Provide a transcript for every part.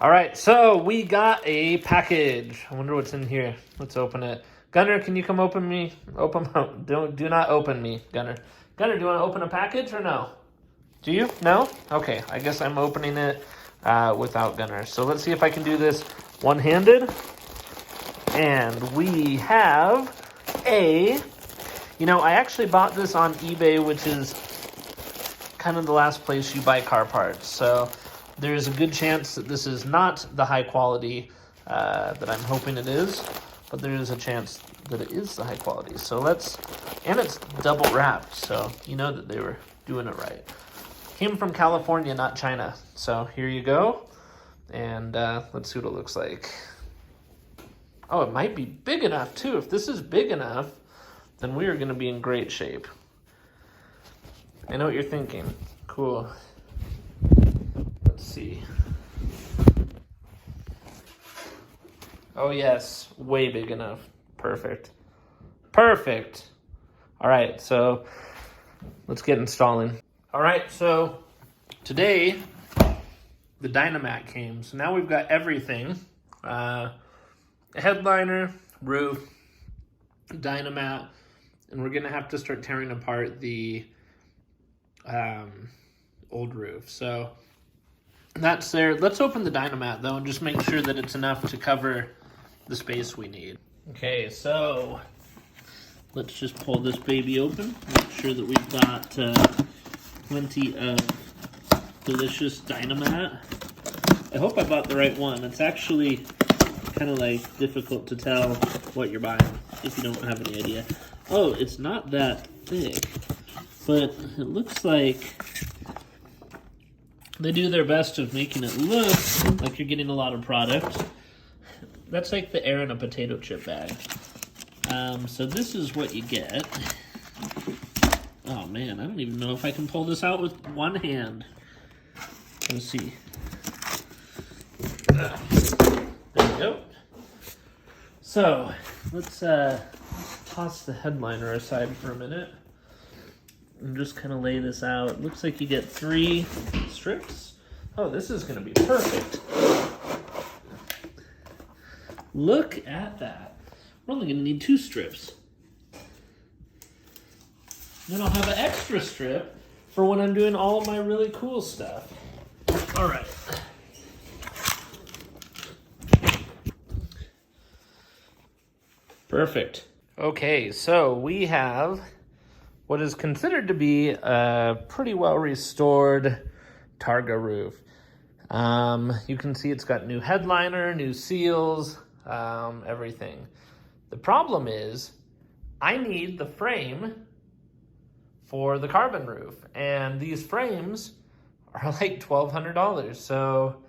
All right, so we got a package. I wonder what's in here. Let's open it. Gunner, can you come open me? Do not open me, Gunner. Gunner, do you want to open a package or no? Do you? No? Okay, I guess I'm opening it without Gunner. So let's see if I can do this one-handed. And we have I actually bought this on eBay, which is kind of the last place you buy car parts. So there's a good chance that this is not the high quality that I'm hoping it is, but there is a chance that it is the high quality. So and it's double wrapped, so you know that they were doing it right. Came from California, not China. So here you go, and let's see what it looks like. Oh, it might be big enough too. If this is big enough, then we are going to be in great shape. I know what you're thinking. Cool. Let's see. Oh yes, way big enough. Perfect. Perfect. All right, so let's get installing. All right, so today the Dynamat came. So now we've got everything. A headliner, roof, Dynamat, and we're gonna have to start tearing apart the old roof. So that's there. Let's open the Dynamat though and just make sure that it's enough to cover the space we need. Okay, so let's just pull this baby open. Make sure that we've got plenty of delicious Dynamat. I hope I bought the right one. It's actually kind of like difficult to tell what you're buying if you don't have any idea. Oh, it's not that thick, but it looks like they do their best of making it look like you're getting a lot of product. That's like the air in a potato chip bag. So this is what you get. Oh man, I don't even know if I can pull this out with one hand. Let's see. There we go. So let's toss the headliner aside for a minute and just kind of lay this out. It looks like you get 3 strips. Oh, this is going to be perfect. Look at that. We're only going to need 2 strips. Then I'll have an extra strip for when I'm doing all of my really cool stuff. All right. Perfect. Okay, so we have what is considered to be a pretty well restored Targa roof. You can see it's got new headliner, new seals, everything. The problem is I need the frame for the carbon roof, and these frames are like $1,200. So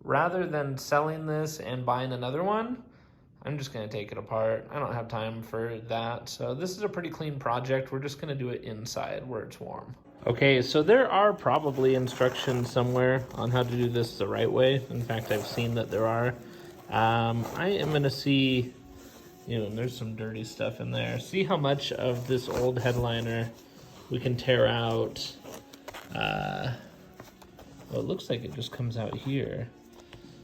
rather than selling this and buying another one, I'm just going to take it apart. I don't have time for that. So this is a pretty clean project. We're just going to do it inside where it's warm. Okay, so there are probably instructions somewhere on how to do this the right way. In fact, I've seen that there are. I am going to see, there's some dirty stuff in there. See how much of this old headliner we can tear out. Well, it looks like it just comes out here.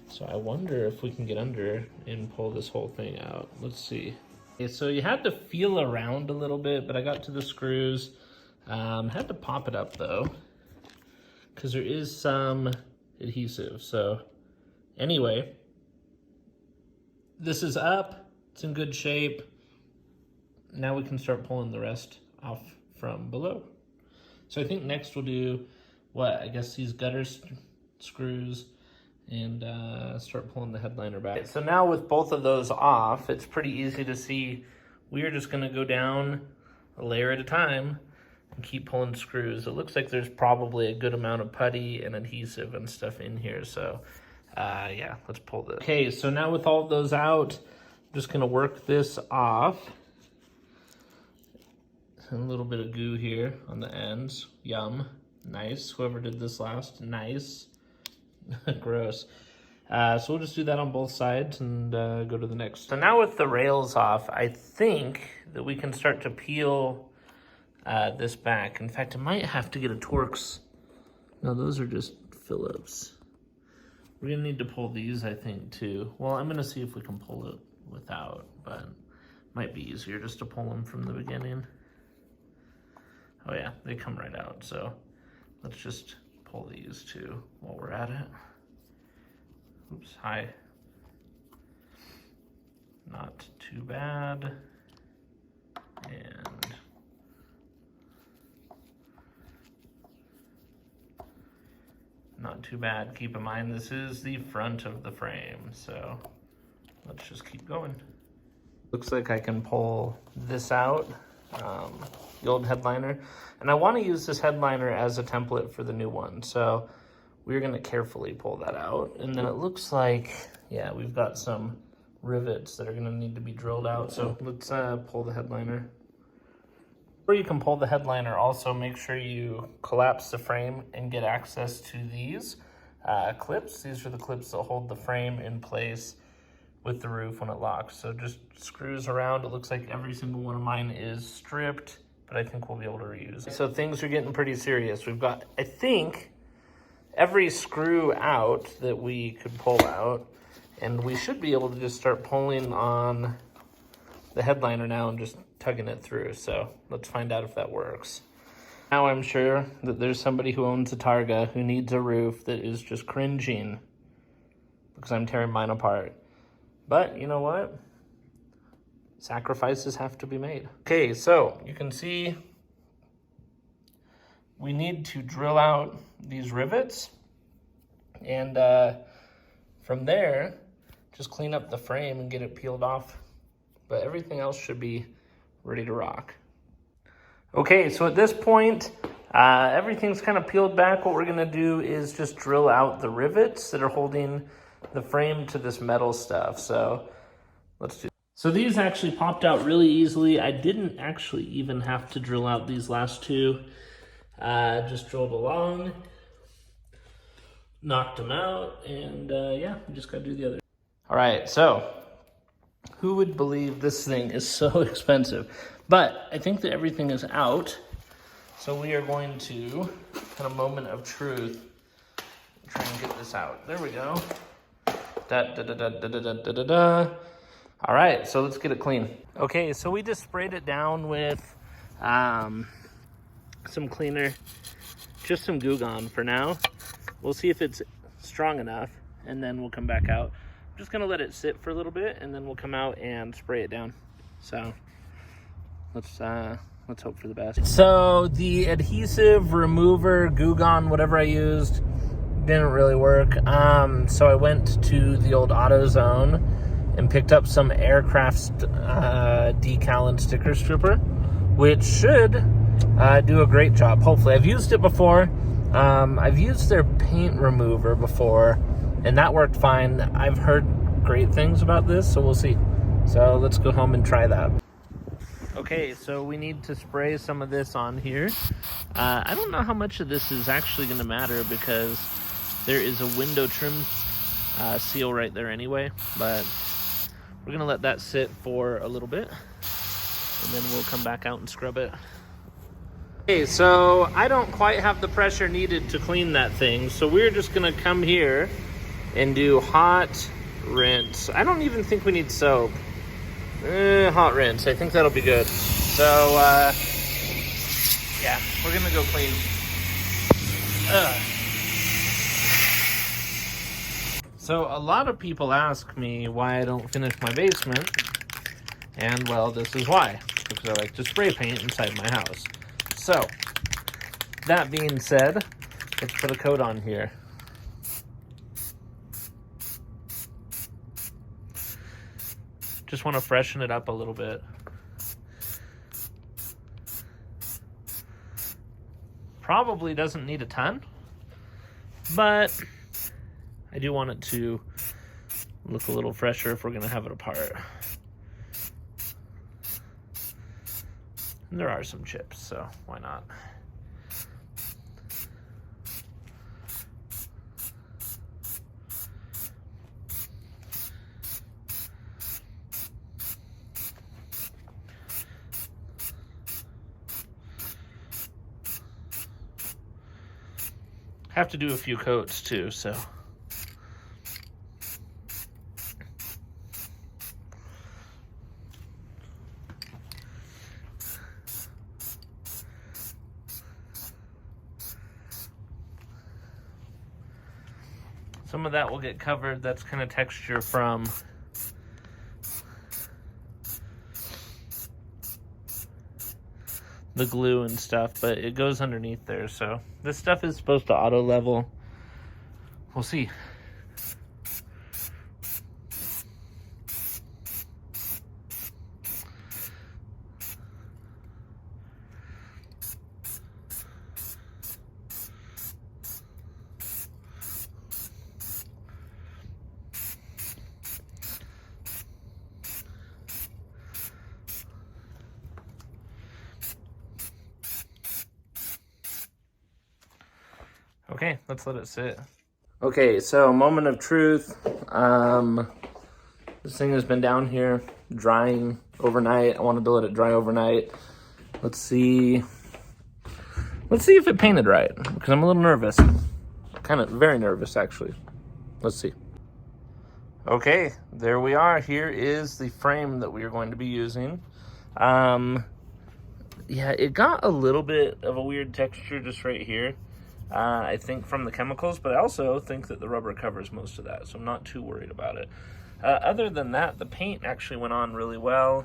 So I wonder if we can get under and pull this whole thing out. Let's see. Okay, so you had to feel around a little bit, but I got to the screws. Had to pop it up though, because there is some adhesive. So anyway, this is up. It's in good shape. Now we can start pulling the rest off from below. So I think next we'll do I guess these gutter screws and start pulling the headliner back. So now with both of those off, it's pretty easy to see we are just going to go down a layer at a time and keep pulling screws. It looks like there's probably a good amount of putty and adhesive and stuff in here. So yeah, let's pull this. Okay, so now with all of those out, I'm just going to work this off. A little bit of goo here on the ends. Yum. Nice. Whoever did this last, nice. Gross. So we'll just do that on both sides and go to the next. So now with the rails off, I think that we can start to peel this back. In fact, I might have to get a Torx. No, those are just Phillips. We're gonna need to pull these, I think, too. Well, I'm gonna see if we can pull it without, but might be easier just to pull them from the beginning. Oh yeah, they come right out, so let's just pull these too while we're at it. Oops, hi. Not too bad. And not too bad. Keep in mind, this is the front of the frame, so let's just keep going. Looks like I can pull this out, the old headliner. And I want to use this headliner as a template for the new one, so we're going to carefully pull that out. And then it looks like, yeah, we've got some rivets that are going to need to be drilled out. So let's pull the headliner. Before you can pull the headliner, also make sure you collapse the frame and get access to these clips. These are the clips that hold the frame in place with the roof when it locks. So just screws around. It looks like every single one of mine is stripped, but I think we'll be able to reuse it. So things are getting pretty serious. We've got, I think, every screw out that we could pull out, and we should be able to just start pulling on the headliner now and just tugging it through. So let's find out if that works. Now I'm sure that there's somebody who owns a Targa who needs a roof that is just cringing because I'm tearing mine apart. But you know what? Sacrifices have to be made. Okay, so you can see we need to drill out these rivets, and from there, just clean up the frame and get it peeled off. But everything else should be ready to rock. Okay, so at this point, everything's kind of peeled back. What we're gonna do is just drill out the rivets that are holding the frame to this metal stuff. So let's do. So these actually popped out really easily. I didn't actually even have to drill out these last two. Just drilled along, knocked them out, and yeah, we just gotta do the other. All right, so who would believe this thing is so expensive? But I think that everything is out. So we are going to, kind of moment of truth, try and get this out. There we go. Da, da, da, da, da, da, da, da, da. All right, so let's get it clean. Okay, so we just sprayed it down with some cleaner, just some Goo Gone for now. We'll see if it's strong enough, and then we'll come back out. I'm just gonna let it sit for a little bit, and then we'll come out and spray it down. So let's hope for the best. So the adhesive remover, Goo Gone, whatever I used, didn't really work. So I went to the old AutoZone and picked up some aircraft decal and sticker stripper, which should do a great job. Hopefully, I've used it before. I've used their paint remover before, and that worked fine. I've heard great things about this, so we'll see. So let's go home and try that. Okay, so we need to spray some of this on here. I don't know how much of this is actually going to matter because there is a window trim seal right there anyway, but we're going to let that sit for a little bit, and then we'll come back out and scrub it. Okay, so I don't quite have the pressure needed to clean that thing, so we're just going to come here and do hot rinse. I don't even think we need soap. Hot rinse, I think that'll be good. So, yeah, we're going to go clean. So a lot of people ask me why I don't finish my basement, and well, this is why, because I like to spray paint inside my house. So, that being said, let's put a coat on here. Just want to freshen it up a little bit. Probably doesn't need a ton, but I do want it to look a little fresher if we're going to have it apart. And there are some chips, so why not? Have to do a few coats too, so Some of that will get covered. That's kind of texture from the glue and stuff, but it goes underneath there. So this stuff is supposed to auto level. We'll see. Okay, let's let it sit. Okay, so moment of truth. This thing has been down here drying overnight. I wanted to let it dry overnight. Let's see if it painted right, because I'm a little nervous. Kind of very nervous, actually. Let's see. Okay, there we are. Here is the frame that we are going to be using. Yeah, it got a little bit of a weird texture just right here. I think from the chemicals, but I also think that the rubber covers most of that, so I'm not too worried about it. Other than that, the paint actually went on really well.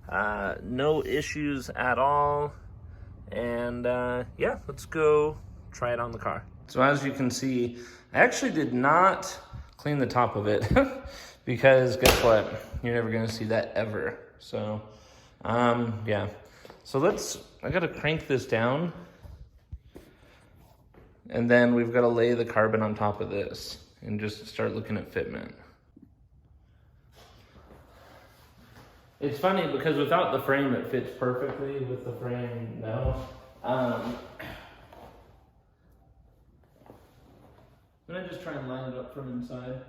No issues at all. And yeah, let's go try it on the car. So as you can see, I actually did not clean the top of it because guess what? You're never gonna see that ever. So yeah. So I gotta crank this down. And then we've got to lay the carbon on top of this and just start looking at fitment. It's funny because without the frame, it fits perfectly. With the frame, no. I'm gonna just try and line it up from inside.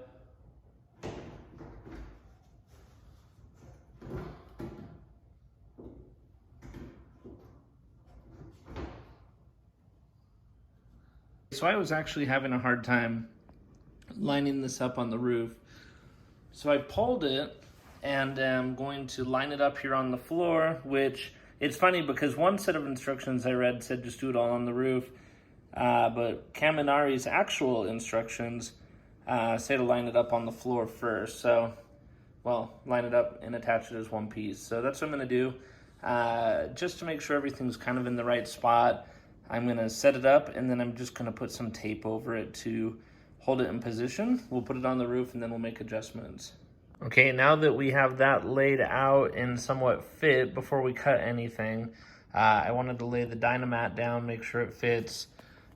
So I was actually having a hard time lining this up on the roof. So I pulled it and I'm going to line it up here on the floor, which it's funny because one set of instructions I read said just do it all on the roof. But Kaminari's actual instructions say to line it up on the floor first. So, well, line it up and attach it as one piece. So that's what I'm gonna do. Just to make sure everything's kind of in the right spot. I'm gonna set it up and then I'm just gonna put some tape over it to hold it in position. We'll put it on the roof and then we'll make adjustments. Okay, now that we have that laid out and somewhat fit, before we cut anything, I wanted to lay the Dynamat down, make sure it fits.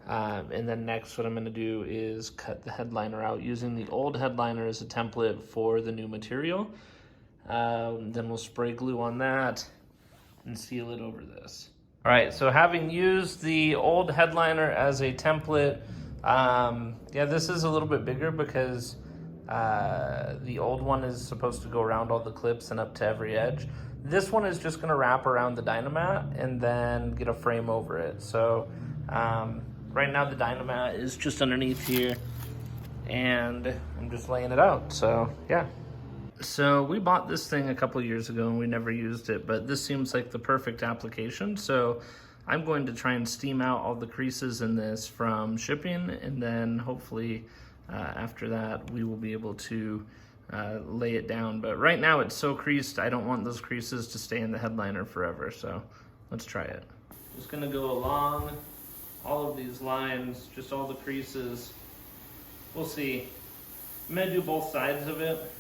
And then next what I'm gonna do is cut the headliner out using the old headliner as a template for the new material. Then we'll spray glue on that and seal it over this. All right, so having used the old headliner as a template, yeah, this is a little bit bigger because the old one is supposed to go around all the clips and up to every edge. This one is just gonna wrap around the Dynamat and then get a frame over it. So right now the Dynamat is just underneath here and I'm just laying it out, so yeah. So we bought this thing a couple years ago and we never used it, but this seems like the perfect application. So I'm going to try and steam out all the creases in this from shipping, and then hopefully after that we will be able to lay it down. But right now it's so creased, I don't want those creases to stay in the headliner forever. So let's try it. Just gonna go along all of these lines, just all the creases. We'll see. I'm gonna do both sides of it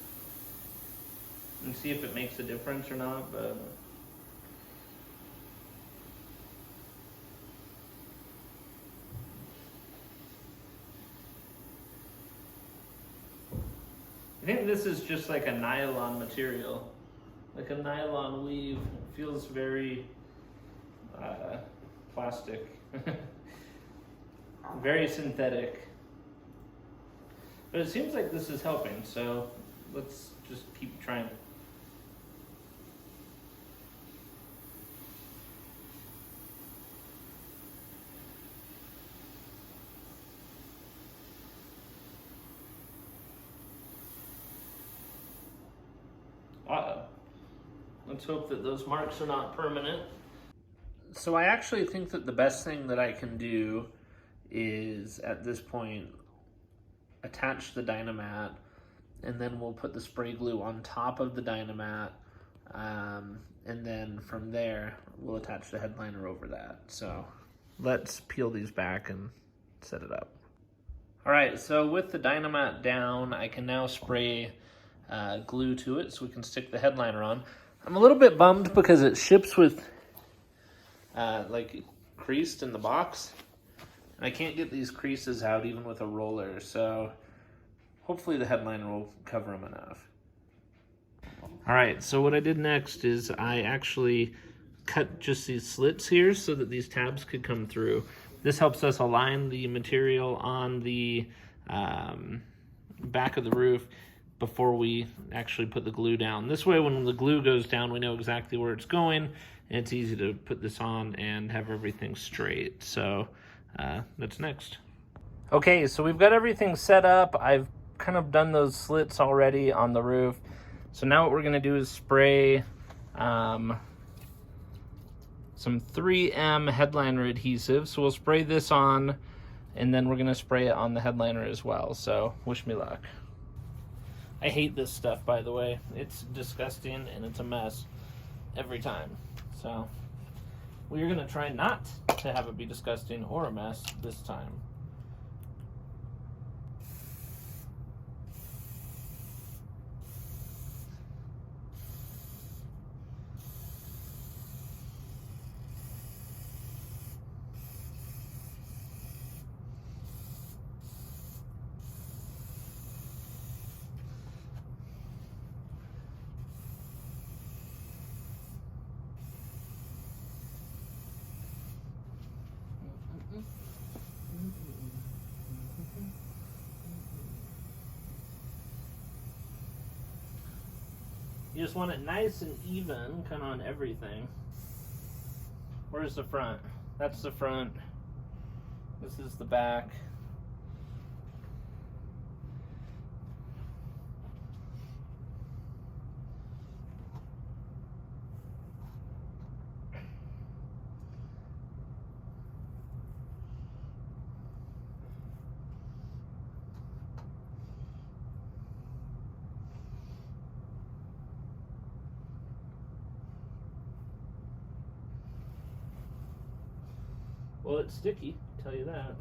and see if it makes a difference or not, but I think this is just like a nylon material, like a nylon weave. It feels very plastic, very synthetic, but it seems like this is helping, so let's just keep trying. Let's hope that those marks are not permanent. So I actually think that the best thing that I can do is, at this point, attach the Dynamat, and then we'll put the spray glue on top of the Dynamat, and then from there we'll attach the headliner over that. So let's peel these back and set it up. All right, so with the Dynamat down, I can now spray glue to it so we can stick the headliner on. I'm a little bit bummed because it ships with like creased in the box. And I can't get these creases out even with a roller, so hopefully the headliner will cover them enough. All right, so what I did next is I actually cut just these slits here so that these tabs could come through. This helps us align the material on the back of the roof before we actually put the glue down. This way, when the glue goes down, we know exactly where it's going, and it's easy to put this on and have everything straight. So that's next. Okay, so we've got everything set up. I've kind of done those slits already on the roof. So now what we're gonna do is spray some 3M headliner adhesive. So we'll spray this on, and then we're gonna spray it on the headliner as well. So wish me luck. I hate this stuff, by the way. It's disgusting and it's a mess every time. So we're gonna try not to have it be disgusting or a mess this time. You just want it nice and even, kind of on everything. Where's the front? That's the front. This is the back. Well, it's sticky, I'll tell you that.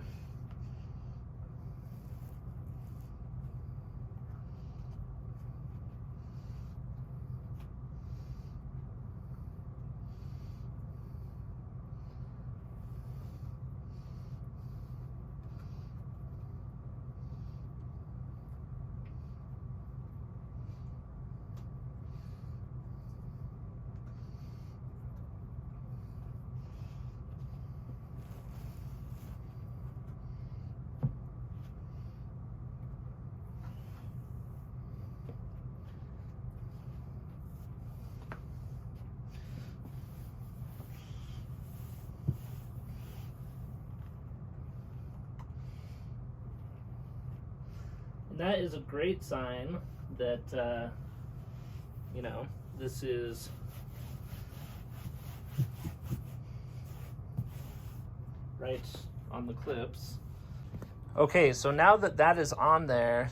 That is a great sign that, you know, this is right on the clips. Okay, so now that that is on there,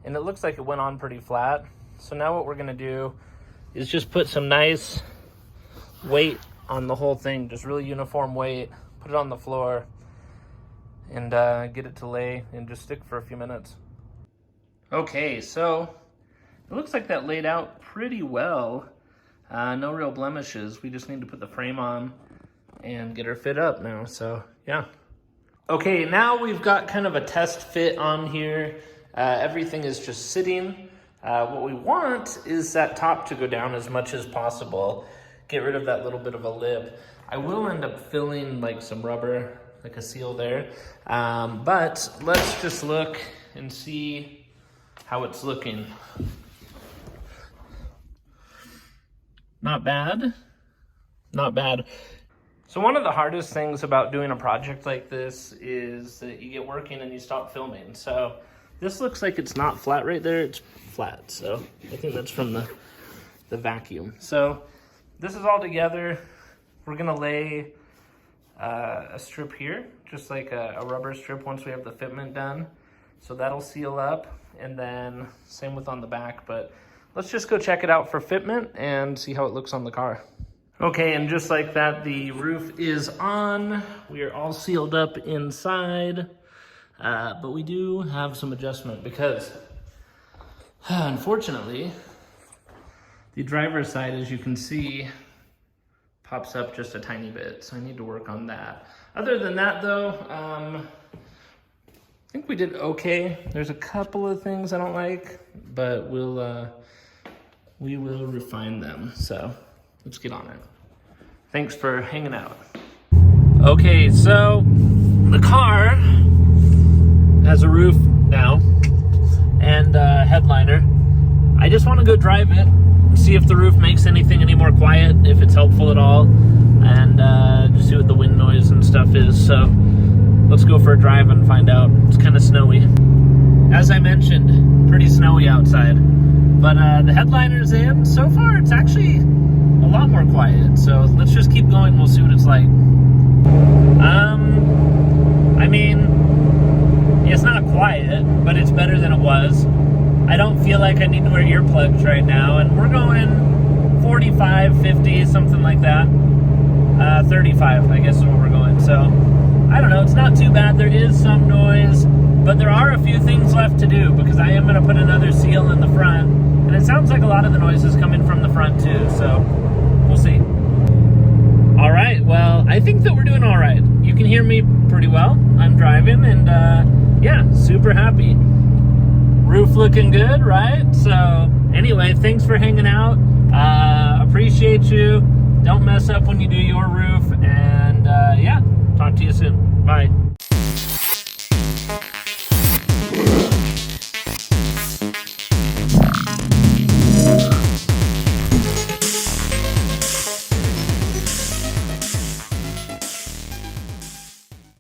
and it looks like it went on pretty flat, so now what we're gonna do is just put some nice weight on the whole thing, just really uniform weight, put it on the floor, and get it to lay and just stick for a few minutes. Okay, so it looks like that laid out pretty well. No real blemishes. We just need to put the frame on and get her fit up now, so yeah. Okay, now we've got kind of a test fit on here. Everything is just sitting. What we want is that top to go down as much as possible. Get rid of that little bit of a lip. I will end up filling like some rubber, like a seal there. But let's just look and see how it's looking. Not bad, not bad. So one of the hardest things about doing a project like this is that you get working and you stop filming. So this looks like it's not flat right there, it's flat. So I think that's from the vacuum. So this is all together. We're gonna lay a strip here just like a rubber strip once we have the fitment done. So that'll seal up, and then same with on the back, but let's just go check it out for fitment and see how it looks on the car. Okay, and just like that, the roof is on. We are all sealed up inside, but we do have some adjustment because unfortunately, the driver's side, as you can see, pops up just a tiny bit, so I need to work on that. Other than that though, I think we did okay. There's a couple of things I don't like, but we will refine them. So let's get on it. Thanks for hanging out. Okay, so the car has a roof now and a headliner. I just want to go drive it, see if the roof makes anything any more quiet, if it's helpful at all, and just see what the wind noise and stuff is. So let's go for a drive and find out. It's kind of snowy. As I mentioned, pretty snowy outside. But the headliner's in. So far, it's actually a lot more quiet. So let's just keep going. We'll see what it's like. I mean, it's not quiet, but it's better than it was. I don't feel like I need to wear earplugs right now. And we're going 45, 50, something like that. 35, I guess is where we're going. So I don't know, it's not too bad. There is some noise, but there are a few things left to do because I am going to put another seal in the front, and it sounds like a lot of the noise is coming from the front too, so we'll see. All right, well, I think that we're doing all right. You can hear me pretty well. I'm driving, and yeah, super happy. Roof looking good, right? So anyway, thanks for hanging out. Appreciate you. Don't mess up when you do your roof, and yeah, talk to you soon. Bye.